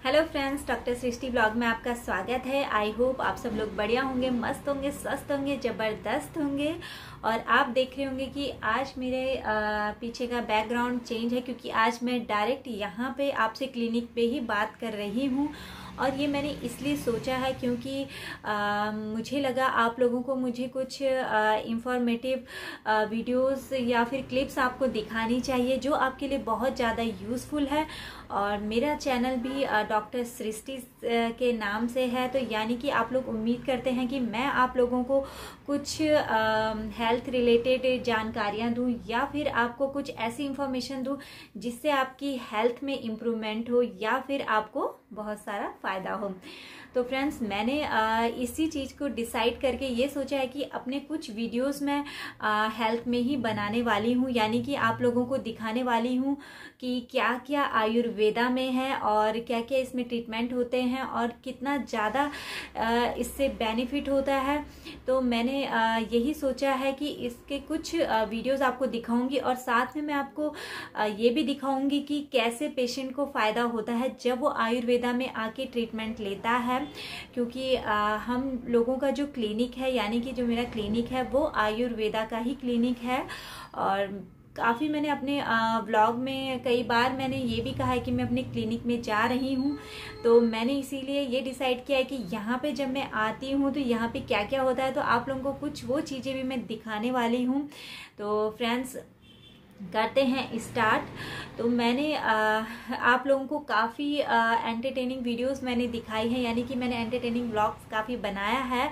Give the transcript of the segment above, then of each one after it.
Hello friends, doctor सृष्टि blog में आपका स्वागत है। आई होप आप सब लोग बढ़िया होंगे, मस्त होंगे, स्वस्थ होंगे, ज़बरदस्त होंगे। और आप देख रहे होंगे कि आज मेरे पीछे का बैकग्राउंड चेंज है क्योंकि आज मैं डायरेक्ट यहाँ पे आपसे क्लिनिक पे ही बात कर रही हूँ। और ये मैंने इसलिए सोचा है क्योंकि मुझे लगा आप लोगों को मुझे कुछ इंफॉर्मेटिव वीडियोस या फिर क्लिप्स आपको दिखानी चाहिए जो आपके लिए बहुत ज़्यादा यूज़फुल है। और मेरा चैनल भी डॉक्टर सृष्टि के नाम से है, तो यानी कि आप लोग उम्मीद करते हैं कि मैं आप लोगों को कुछ हेल्थ रिलेटेड जानकारियां दूं या फिर आपको कुछ ऐसी इंफॉर्मेशन दूं जिससे आपकी हेल्थ में इम्प्रूवमेंट हो या फिर आपको बहुत सारा फ़ायदा हो। तो फ्रेंड्स, मैंने इसी चीज़ को डिसाइड करके ये सोचा है कि अपने कुछ वीडियोस में हेल्थ में ही बनाने वाली हूँ, यानी कि आप लोगों को दिखाने वाली हूँ कि क्या क्या आयुर्वेदा में है और क्या क्या इसमें ट्रीटमेंट होते हैं और कितना ज़्यादा इससे बेनिफिट होता है। तो मैंने यही सोचा है कि इसके कुछ वीडियोस आपको दिखाऊंगी और साथ में मैं आपको ये भी दिखाऊंगी कि कैसे पेशेंट को फ़ायदा होता है जब वो आयुर्वेदा में आके ट्रीटमेंट लेता है। क्योंकि हम लोगों का जो क्लिनिक है, यानी कि जो मेरा क्लिनिक है वो आयुर्वेदा का ही क्लिनिक है। और काफ़ी मैंने अपने व्लॉग में कई बार मैंने ये भी कहा है कि मैं अपने क्लिनिक में जा रही हूँ। तो मैंने इसीलिए ये डिसाइड किया है कि यहाँ पे जब मैं आती हूँ तो यहाँ पे क्या क्या होता है, तो आप लोगों को कुछ वो चीज़ें भी मैं दिखाने वाली हूँ। तो फ्रेंड्स, करते हैं स्टार्ट। तो मैंने आप लोगों को काफ़ी एंटरटेनिंग वीडियोस मैंने दिखाई है, यानी कि मैंने एंटरटेनिंग व्लॉग्स काफ़ी बनाया है।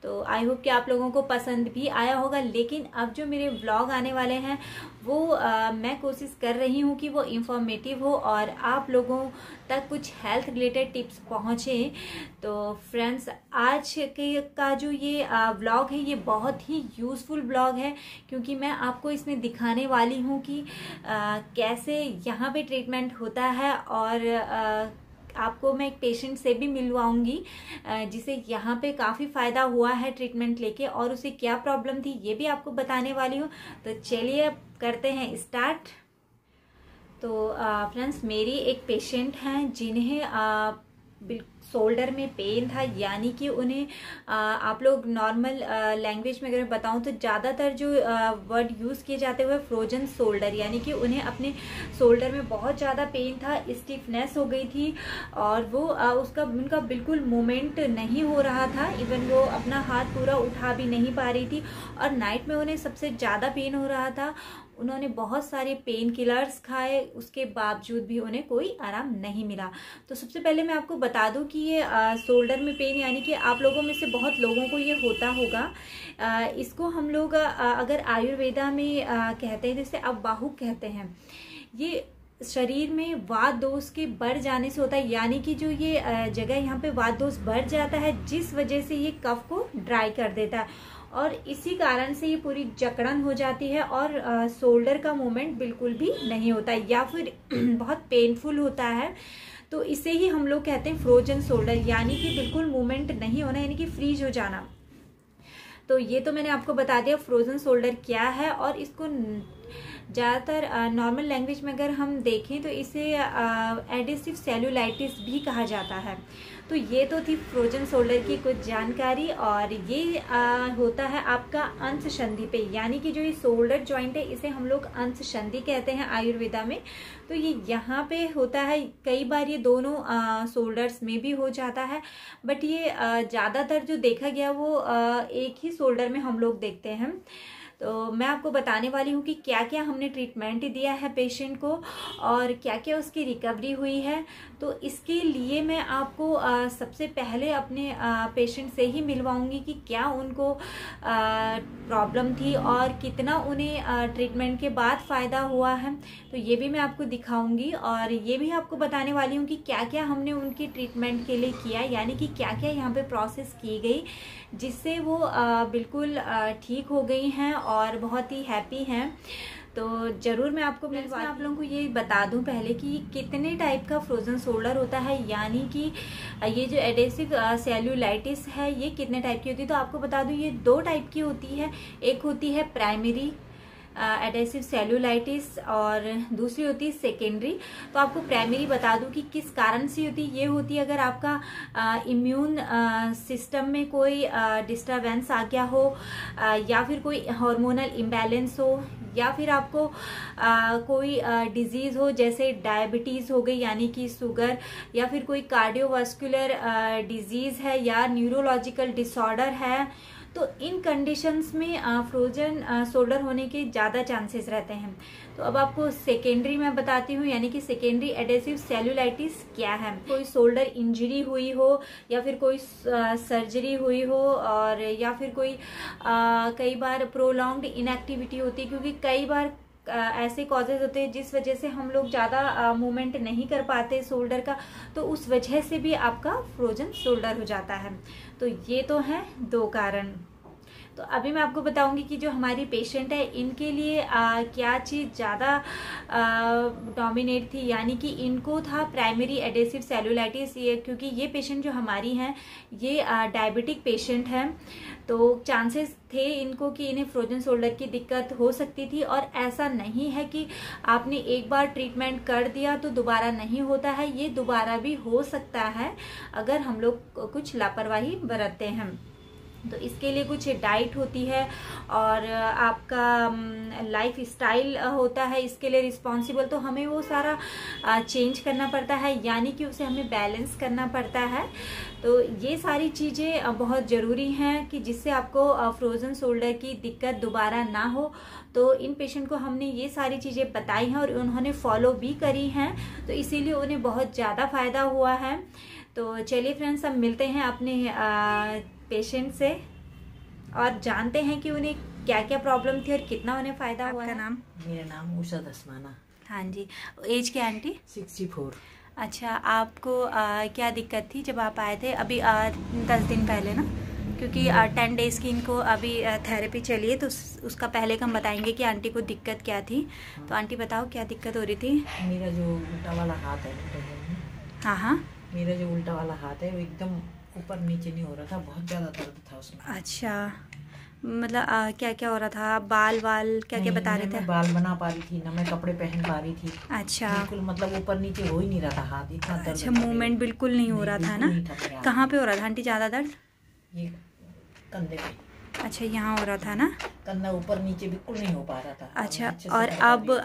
तो आई होप कि आप लोगों को पसंद भी आया होगा। लेकिन अब जो मेरे व्लॉग आने वाले हैं वो मैं कोशिश कर रही हूँ कि वो इंफॉर्मेटिव हो और आप लोगों तक कुछ हेल्थ रिलेटेड टिप्स पहुँचे। तो फ्रेंड्स, आज के का जो ये व्लॉग है ये बहुत ही यूज़फुल व्लॉग है क्योंकि मैं आपको इसमें दिखाने वाली हूँ कि कैसे यहाँ पे ट्रीटमेंट होता है। और आपको मैं एक पेशेंट से भी मिलवाऊंगी जिसे यहाँ पे काफ़ी फ़ायदा हुआ है ट्रीटमेंट लेके, और उसे क्या प्रॉब्लम थी ये भी आपको बताने वाली हूँ। तो चलिए अब करते हैं स्टार्ट। तो फ्रेंड्स, मेरी एक पेशेंट हैं जिन्हें शोल्डर में पेन था, यानी कि उन्हें आप लोग नॉर्मल लैंग्वेज में अगर बताऊं तो ज़्यादातर जो वर्ड यूज़ किए जाते हुए फ्रोजन शोल्डर, यानी कि उन्हें अपने शोल्डर में बहुत ज़्यादा पेन था, स्टिफनेस हो गई थी और वो उनका बिल्कुल मूवमेंट नहीं हो रहा था। इवन वो अपना हाथ पूरा उठा भी नहीं पा रही थी और नाइट में उन्हें सबसे ज़्यादा पेन हो रहा था। उन्होंने बहुत सारे पेन किलर्स खाए, उसके बावजूद भी उन्हें कोई आराम नहीं मिला। तो सबसे पहले मैं आपको बता दूं कि ये शोल्डर में पेन, यानी कि आप लोगों में से बहुत लोगों को ये होता होगा। इसको हम लोग अगर आयुर्वेदा में कहते हैं, जैसे अब बाहु कहते हैं, ये शरीर में वात दोष के बढ़ जाने से होता है, यानी कि जो ये जगह यहाँ पे वात दोष बढ़ जाता है जिस वजह से ये कफ को ड्राई कर देता है और इसी कारण से ये पूरी जकड़न हो जाती है और शोल्डर का मूवमेंट बिल्कुल भी नहीं होता या फिर बहुत पेनफुल होता है। तो इसे ही हम लोग कहते हैं फ्रोजन शोल्डर, यानी कि बिल्कुल मूवमेंट नहीं होना, यानी कि फ्रीज हो जाना। तो ये तो मैंने आपको बता दिया फ्रोजन शोल्डर क्या है। और इसको ज़्यादातर नॉर्मल लैंग्वेज में अगर हम देखें तो इसे एडिसिव सेल्यूलाइटिस भी कहा जाता है। तो ये तो थी फ्रोजन शोल्डर की कुछ जानकारी। और ये होता है आपका अंश संधि पे, यानी कि जो ये शोल्डर जॉइंट है इसे हम लोग अंश संधि कहते हैं आयुर्वेदा में। तो ये यहाँ पे होता है, कई बार ये दोनों शोल्डर्स में भी हो जाता है, बट ये ज़्यादातर जो देखा गया वो एक ही शोल्डर में हम लोग देखते हैं। तो मैं आपको बताने वाली हूँ कि क्या क्या हमने ट्रीटमेंट दिया है पेशेंट को और क्या क्या उसकी रिकवरी हुई है। तो इसके लिए मैं आपको सबसे पहले अपने पेशेंट से ही मिलवाऊंगी कि क्या उनको प्रॉब्लम थी और कितना उन्हें ट्रीटमेंट के बाद फ़ायदा हुआ है। तो ये भी मैं आपको दिखाऊंगी और ये भी आपको बताने वाली हूँ कि क्या क्या हमने उनकी ट्रीटमेंट के लिए किया, यानी कि क्या क्या यहाँ पे प्रोसेस की गई जिससे वो बिल्कुल ठीक हो गई हैं और बहुत ही हैप्पी हैं। तो ज़रूर मैं आपको आप लोगों को ये बता दूं पहले कि कितने टाइप का फ्रोजन शोल्डर होता है, यानी कि ये जो एडेसिव सेल्यूलाइटिस है ये कितने टाइप की होती है। तो आपको बता दूं ये 2 टाइप की होती है। एक होती है प्राइमरी एडेसिव सेलुलाइटिस और दूसरी होती है सेकेंडरी। तो आपको प्राइमरी बता दूं कि किस कारण से होती है। ये होती है अगर आपका इम्यून सिस्टम में कोई डिस्टरबेंस आ गया हो, या फिर कोई हार्मोनल इम्बैलेंस हो, या फिर आपको कोई डिजीज हो जैसे डायबिटीज हो गई यानी कि शुगर, या फिर कोई कार्डियोवास्कुलर डिजीज है या न्यूरोलॉजिकल डिसऑर्डर है। तो इन कंडीशंस में फ्रोजन शोल्डर होने के ज़्यादा चांसेस रहते हैं। तो अब आपको सेकेंडरी मैं बताती हूँ, यानी कि सेकेंडरी एडेसिव सेलुलाइटिस क्या है। कोई शोल्डर इंजरी हुई हो या फिर कोई सर्जरी हुई हो, और या फिर कोई कई बार प्रोलॉन्ग्ड इनएक्टिविटी होती है, क्योंकि कई बार ऐसे कॉजेज होते हैं जिस वजह से हम लोग ज़्यादा मूवमेंट नहीं कर पाते शोल्डर का, तो उस वजह से भी आपका फ्रोजन शोल्डर हो जाता है। तो ये तो है 2 कारण। तो अभी मैं आपको बताऊंगी कि जो हमारी पेशेंट है इनके लिए क्या चीज़ ज़्यादा डोमिनेट थी, यानी कि इनको था प्राइमरी एडेसिव सेलुलाइटिस। ये क्योंकि ये पेशेंट जो हमारी हैं ये डायबिटिक पेशेंट हैं, तो चांसेस थे इनको कि इन्हें फ्रोजन शोल्डर की दिक्कत हो सकती थी। और ऐसा नहीं है कि आपने एक बार ट्रीटमेंट कर दिया तो दोबारा नहीं होता है, ये दोबारा भी हो सकता है अगर हम लोग कुछ लापरवाही बरतते हैं। तो इसके लिए कुछ डाइट होती है और आपका लाइफ स्टाइल होता है इसके लिए रिस्पॉन्सिबल। तो हमें वो सारा चेंज करना पड़ता है, यानी कि उसे हमें बैलेंस करना पड़ता है। तो ये सारी चीज़ें बहुत ज़रूरी हैं कि जिससे आपको फ्रोज़न शोल्डर की दिक्कत दोबारा ना हो। तो इन पेशेंट को हमने ये सारी चीज़ें बताई हैं और उन्होंने फॉलो भी करी हैं, तो इसीलिए उन्हें बहुत ज़्यादा फ़ायदा हुआ है। तो चलिए फ्रेंड्स, हम मिलते हैं अपने पेशेंट से और जानते हैं कि उन्हें क्या क्या प्रॉब्लम थी और कितना उन्हें फ़ायदा हुआ। नाम? मेरा नाम उषा धसमाना। हाँ जी। एज क्या आंटी? 64। अच्छा, आपको क्या दिक्कत थी जब आप आए थे? अभी 10 दिन पहले ना, क्योंकि 10 डेज़ की इनको अभी थेरेपी चली है, तो उसका पहले हम बताएंगे कि आंटी को दिक्कत क्या थी। तो आंटी बताओ क्या दिक्कत हो रही थी? मेरा जो उल्टा वाला हाथ है, हाँ हाँ, मेरा जो उल्टा वाला हाथ है वो एकदम ऊपर नीचे नहीं हो रहा था, बहुत ज़्यादा दर्द था उसमें। अच्छा, मतलब क्या क्या हो रहा था? बाल क्या क्या बता रहे थे? मैं बाल बना पा रही थी ना, मैं कपड़े पहन पा रही थी। अच्छा, बिल्कुल मतलब ऊपर नीचे हो ही नहीं रहा था हाथ, इतना दर्द। अच्छा, मूवमेंट बिल्कुल नहीं हो रहा था ना? कहाँ पे हो रहा था आंटी ज़्यादा दर्द? ये कंधे पे। अच्छा, यहाँ हो रहा था ना? कंधा ऊपर नीचे बिल्कुल नहीं हो पा रहा था। अच्छा, और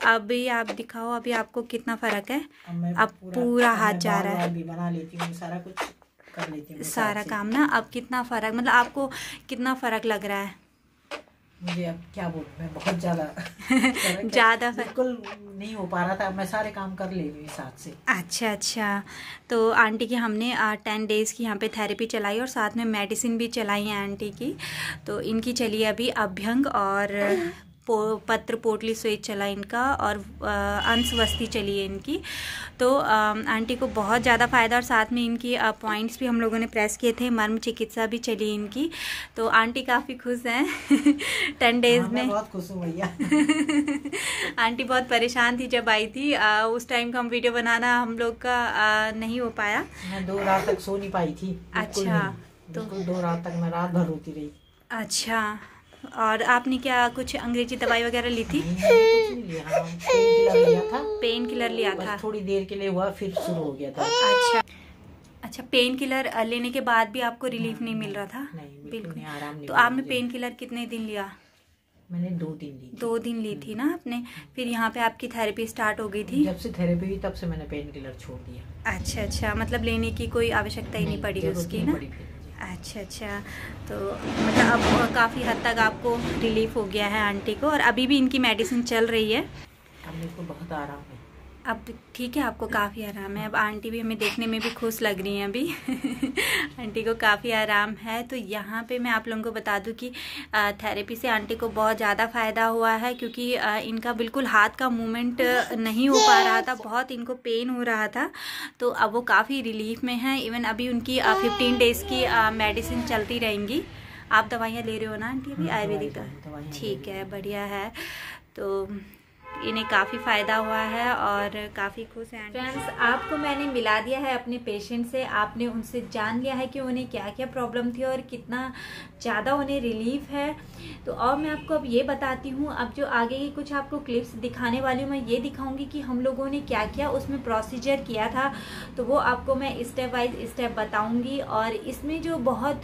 अभी आप दिखाओ, अभी आपको कितना फर्क है? अब पूरा हाथ जा रहा है। भी बना लेती हूँ, सारा कुछ कर लेती हूँ, सारा काम ना। अब कितना फर्क, मतलब आपको कितना फर्क लग रहा है? मुझे अब क्या बोलूं, मैं बहुत ज़्यादा ज़्यादा बिल्कुल नहीं हो पा रहा था। मैं सारे काम कर ले रही हूँ साथ से। अच्छा अच्छा, तो आंटी की हमने 10 डेज़ की यहाँ पे थेरेपी चलाई और साथ में मेडिसिन भी चलाई है आंटी की। तो इनकी चली अभी अभ्यंग और पत्र पोटली स्वेद चला इनका, और अंशवस्ती चली है इनकी। तो आंटी को बहुत ज़्यादा फ़ायदा, और साथ में इनकी पॉइंट्स भी हम लोगों ने प्रेस किए थे, मर्म चिकित्सा भी चली इनकी। तो आंटी काफ़ी खुश हैं 10 डेज़ में। बहुत खुश हूँ भैया। आंटी बहुत परेशान थी जब आई थी, उस टाइम का हम वीडियो बनाना हम लोग का नहीं हो पाया। मैं 2 रात तक सो नहीं पाई थी। अच्छा, तो 2 रात तक मैं रात भर रोती रही। अच्छा, और आपने क्या कुछ अंग्रेजी दवाई वगैरह ली थी? कुछ नहीं लिया, पेन किलर लिया था। पेन किलर लिया था? थोड़ी देर के लिए हुआ, फिर शुरू हो गया था। अच्छा, पेन किलर लेने के बाद भी आपको रिलीफ नहीं मिल रहा था? नहीं, बिल्कुल नहीं, आराम नहीं। तो आपने पेन किलर कितने दिन लिया? मैंने 2 दिन ली। 2 दिन ली थी ना आपने? फिर यहाँ पे आपकी थेरेपी स्टार्ट हो गई थी? जब से थेरेपी हुई तब से मैंने पेन किलर छोड़ दिया। अच्छा अच्छा, मतलब लेने की कोई आवश्यकता ही नहीं पड़ी उसकी ना? पड़ी। अच्छा अच्छा, तो मतलब अब काफ़ी हद तक आपको रिलीफ हो गया है आंटी को, और अभी भी इनकी मेडिसिन चल रही है। अब मेरे को बहुत आराम है। अब ठीक है, आपको काफ़ी आराम है। अब आंटी भी हमें देखने में भी खुश लग रही हैं अभी आंटी को काफ़ी आराम है। तो यहाँ पे मैं आप लोगों को बता दूँ कि थेरेपी से आंटी को बहुत ज़्यादा फ़ायदा हुआ है, क्योंकि इनका बिल्कुल हाथ का मूवमेंट नहीं हो पा रहा था, बहुत इनको पेन हो रहा था। तो अब वो काफ़ी रिलीफ में है। इवन अभी उनकी 15 डेज़ की मेडिसिन चलती रहेंगी। आप दवाइयाँ ले रहे हो ना आंटी अभी? आयुर्वेदिक? ठीक है, बढ़िया है। तो इन्हें काफ़ी फ़ायदा हुआ है और काफ़ी खुश हैं। फ्रेंड्स, आपको मैंने मिला दिया है अपने पेशेंट से, आपने उनसे जान लिया है कि उन्हें क्या क्या प्रॉब्लम थी और कितना ज़्यादा उन्हें रिलीफ है। तो और मैं आपको अब ये बताती हूँ, अब जो आगे की कुछ आपको क्लिप्स दिखाने वाली हूँ, मैं ये दिखाऊंगी कि हम लोगों ने क्या क्या उसमें प्रोसीजर किया था। तो वो आपको मैं स्टेप बाय स्टेप बताऊंगी। और इसमें जो बहुत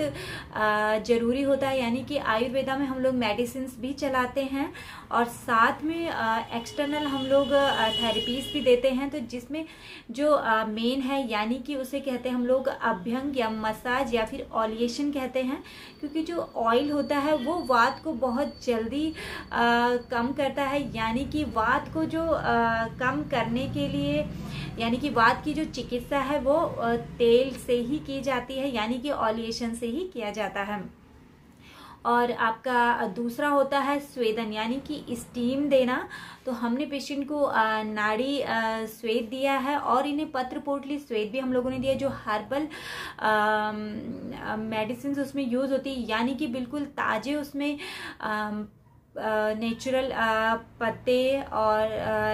ज़रूरी होता है, यानी कि आयुर्वेदा में हम लोग मेडिसिन भी चलाते हैं और साथ में एक्सटर्नल हम लोग थेरेपीज भी देते हैं। तो जिसमें जो मेन है, यानी कि उसे कहते हैं हम लोग अभ्यंग या मसाज या फिर ऑलिएशन कहते हैं, क्योंकि जो ऑयल होता है वो वात को बहुत जल्दी कम करता है। यानी कि वात को जो कम करने के लिए, यानी कि वात की जो चिकित्सा है वो तेल से ही की जाती है, यानी कि ऑलिएशन से ही किया जाता है। और आपका दूसरा होता है स्वेदन, यानी कि स्टीम देना। तो हमने पेशेंट को नाड़ी स्वेद दिया है और इन्हें पत्र पोटली स्वेद भी हम लोगों ने दिया, जो हर्बल मेडिसिन उसमें यूज़ होती है, यानी कि बिल्कुल ताज़े उसमें नेचुरल पत्ते और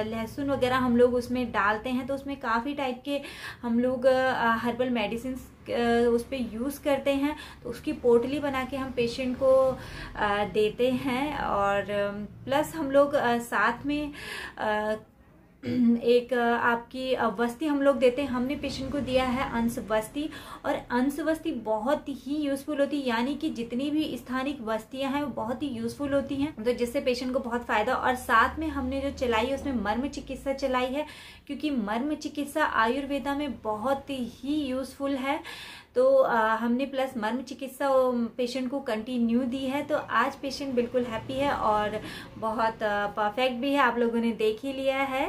लहसुन वगैरह हम लोग उसमें डालते हैं। तो उसमें काफ़ी टाइप के हम लोग हर्बल मेडिसिन उस पर यूज़ करते हैं। तो उसकी पोटली बना के हम पेशेंट को देते हैं। और प्लस हम लोग साथ में एक आपकी वस्ती हम लोग देते हैं। हमने पेशेंट को दिया है अंश वस्ती, और अंश वस्ती बहुत ही यूज़फुल होती है, यानी कि जितनी भी स्थानिक वस्तियां हैं वो बहुत ही यूज़फुल होती हैं, तो जिससे पेशेंट को बहुत फ़ायदा। और साथ में हमने जो चलाई है उसमें मर्म चिकित्सा चलाई है, क्योंकि मर्म चिकित्सा आयुर्वेदा में बहुत ही यूज़फुल है। तो हमने प्लस मर्म चिकित्सा पेशेंट को कंटिन्यू दी है। तो आज पेशेंट बिल्कुल हैप्पी है और बहुत परफेक्ट भी है, आप लोगों ने देख ही लिया है।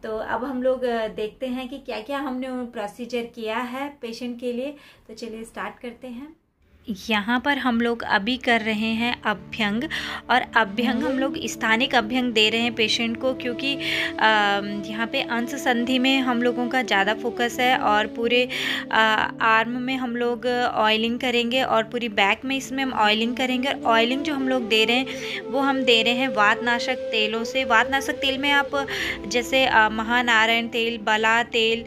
तो अब हम लोग देखते हैं कि क्या क्या हमने प्रोसीजर किया है पेशेंट के लिए। तो चलिए स्टार्ट करते हैं। यहाँ पर हम लोग अभी कर रहे हैं अभ्यंग, और अभ्यंग हम लोग स्थानिक अभ्यंग दे रहे हैं पेशेंट को, क्योंकि यहाँ पे अंश संधि में हम लोगों का ज़्यादा फोकस है। और पूरे आर्म में हम लोग ऑयलिंग करेंगे और पूरी बैक में इसमें हम ऑयलिंग करेंगे। और ऑयलिंग जो हम लोग दे रहे हैं वो हम दे रहे हैं वातनाशक तेलों से। वातनाशक तेल में आप जैसे महानारायण तेल, बला तेल,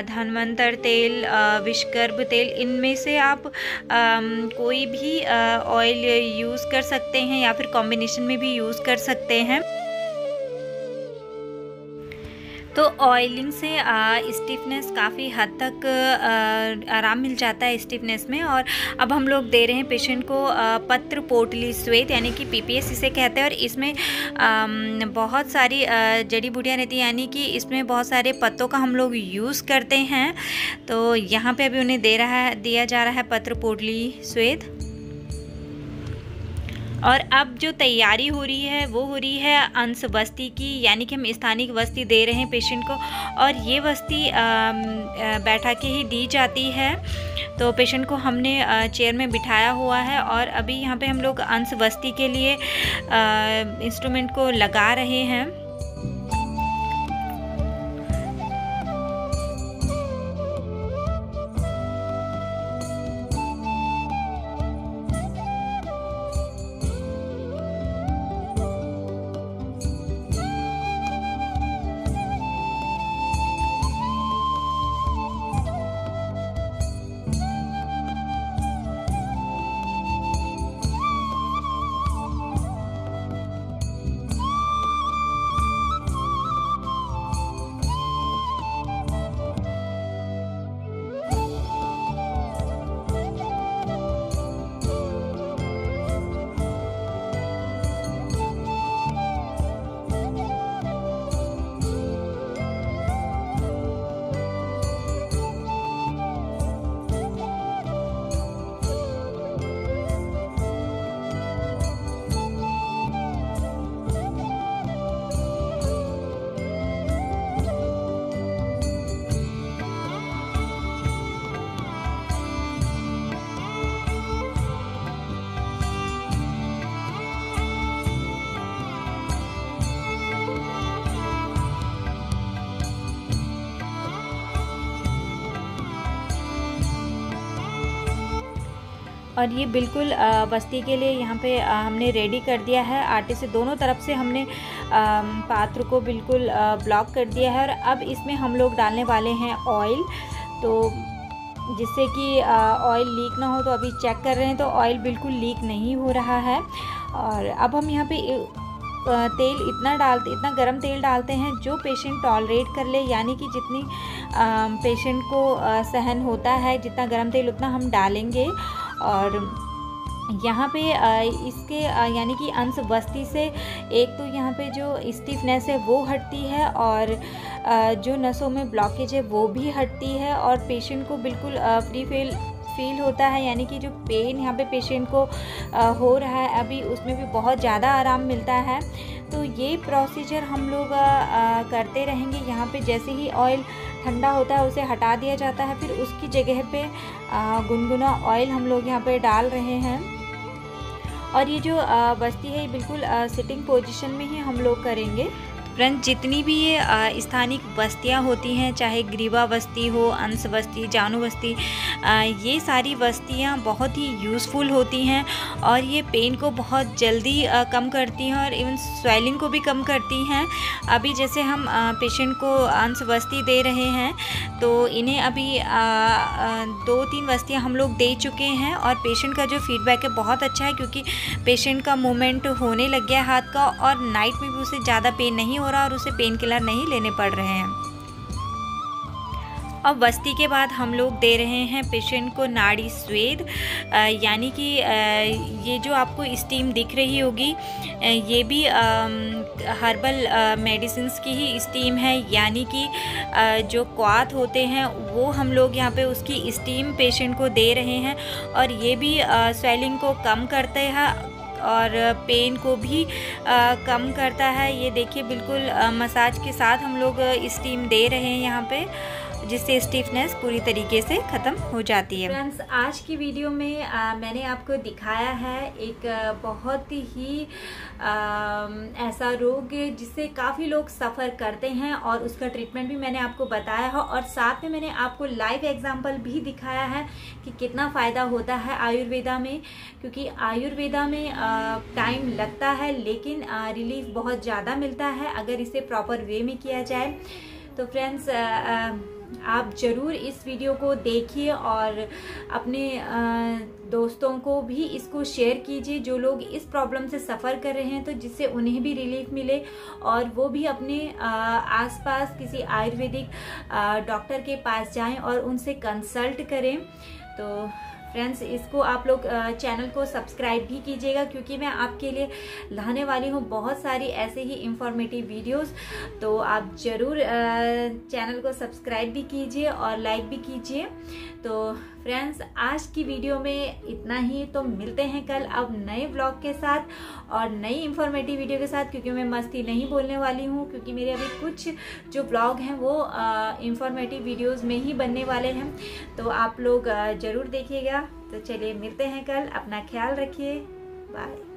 धन्वंतर तेल, विषगर्भ तेल, इनमें से आप कोई भी ऑयल यूज़ कर सकते हैं या फिर कॉम्बिनेशन में भी यूज़ कर सकते हैं। तो ऑयलिंग से स्टिफनेस काफ़ी हद तक आराम मिल जाता है स्टिफनेस में। और अब हम लोग दे रहे हैं पेशेंट को पत्र पोटली श्वेत, यानी कि पीपीएस इसे कहते हैं। और इसमें बहुत सारी जड़ी बूटियाँ रहती हैं, यानी कि इसमें बहुत सारे पत्तों का हम लोग यूज़ करते हैं। तो यहाँ पे अभी उन्हें दिया जा रहा है पत्र पोटली श्वेत। और अब जो तैयारी हो रही है वो हो रही है अंश वस्ती की, यानी कि हम स्थानिक वस्ती दे रहे हैं पेशेंट को। और ये वस्ती बैठा के ही दी जाती है। तो पेशेंट को हमने चेयर में बिठाया हुआ है और अभी यहाँ पे हम लोग अंश वस्ती के लिए इंस्ट्रूमेंट को लगा रहे हैं। और ये बिल्कुल बस्ती के लिए यहाँ पे हमने रेडी कर दिया है। आटे से दोनों तरफ से हमने पात्र को बिल्कुल ब्लॉक कर दिया है। और अब इसमें हम लोग डालने वाले हैं ऑयल, तो जिससे कि ऑयल लीक ना हो। तो अभी चेक कर रहे हैं तो ऑयल बिल्कुल लीक नहीं हो रहा है। और अब हम यहाँ पे तेल इतना गरम तेल डालते हैं जो पेशेंट टॉलरेट कर ले, यानी कि जितनी पेशेंट को सहन होता है जितना गरम तेल उतना हम डालेंगे। और यहाँ पे इसके यानी कि अंश बस्ती से एक तो यहाँ पे जो स्टिफनेस है वो हटती है और जो नसों में ब्लॉकेज है वो भी हटती है और पेशेंट को बिल्कुल फ्री फील होता है, यानी कि जो पेन यहाँ पे पेशेंट को हो रहा है अभी उसमें भी बहुत ज़्यादा आराम मिलता है। तो ये प्रोसीजर हम लोग करते रहेंगे। यहाँ पे जैसे ही ऑयल ठंडा होता है उसे हटा दिया जाता है, फिर उसकी जगह पे गुनगुना ऑयल हम लोग यहाँ पे डाल रहे हैं। और ये जो बस्ती है ये बिल्कुल सिटिंग पोजीशन में ही हम लोग करेंगे। फ्रेंड्स, जितनी भी ये स्थानिक बस्तियाँ होती हैं, चाहे ग्रीवा बस्ती हो, अंश बस्ती, जानू बस्ती, ये सारी बस्तियाँ बहुत ही यूज़फुल होती हैं और ये पेन को बहुत जल्दी कम करती हैं और इवन स्वेलिंग को भी कम करती हैं। अभी जैसे हम पेशेंट को अंश बस्ती दे रहे हैं तो इन्हें अभी 2-3 बस्तियाँ हम लोग दे चुके हैं और पेशेंट का जो फीडबैक है बहुत अच्छा है, क्योंकि पेशेंट का मूवमेंट होने लग गया हाथ का और नाइट में भी उसे ज़्यादा पेन नहीं हो रहा और उसे पेन किलर नहीं लेने पड़ रहे हैं। अब बस्ती के बाद हम लोग दे रहे हैं पेशेंट को नाड़ी स्वेद, यानी कि ये जो आपको स्टीम दिख रही होगी ये भी हर्बल मेडिसिन्स की ही स्टीम है, यानी कि जो क्वाथ होते हैं वो हम लोग यहाँ पे उसकी स्टीम पेशेंट को दे रहे हैं और ये भी स्वेलिंग को कम करते हैं और पेन को भी कम करता है। ये देखिए बिल्कुल मसाज के साथ हम लोग स्टीम दे रहे हैं यहाँ पे, जिससे स्टिफनेस पूरी तरीके से ख़त्म हो जाती है। फ्रेंड्स, आज की वीडियो में मैंने आपको दिखाया है एक बहुत ही ऐसा रोग जिससे काफ़ी लोग सफ़र करते हैं और उसका ट्रीटमेंट भी मैंने आपको बताया है और साथ में मैंने आपको लाइव एग्जांपल भी दिखाया है कि कितना फ़ायदा होता है आयुर्वेदा में, क्योंकि आयुर्वेदा में टाइम लगता है लेकिन रिलीफ बहुत ज़्यादा मिलता है अगर इसे प्रॉपर वे में किया जाए। तो फ्रेंड्स, आप ज़रूर इस वीडियो को देखिए और अपने दोस्तों को भी इसको शेयर कीजिए जो लोग इस प्रॉब्लम से सफ़र कर रहे हैं, तो जिससे उन्हें भी रिलीफ मिले और वो भी अपने आसपास किसी आयुर्वेदिक डॉक्टर के पास जाएं और उनसे कंसल्ट करें। तो फ्रेंड्स, इसको आप लोग चैनल को सब्सक्राइब भी कीजिएगा, क्योंकि मैं आपके लिए लाने वाली हूँ बहुत सारी ऐसे ही इंफॉर्मेटिव वीडियोस। तो आप ज़रूर चैनल को सब्सक्राइब भी कीजिए और लाइक भी कीजिए। तो फ्रेंड्स, आज की वीडियो में इतना ही। तो मिलते हैं कल अब नए ब्लॉग के साथ और नई इंफॉर्मेटिव वीडियो के साथ, क्योंकि मैं मस्ती नहीं बोलने वाली हूँ, क्योंकि मेरे अभी कुछ जो ब्लॉग हैं वो इंफॉर्मेटिव वीडियोस में ही बनने वाले हैं। तो आप लोग ज़रूर देखिएगा। तो चलिए मिलते हैं कल, अपना ख्याल रखिए, बाय।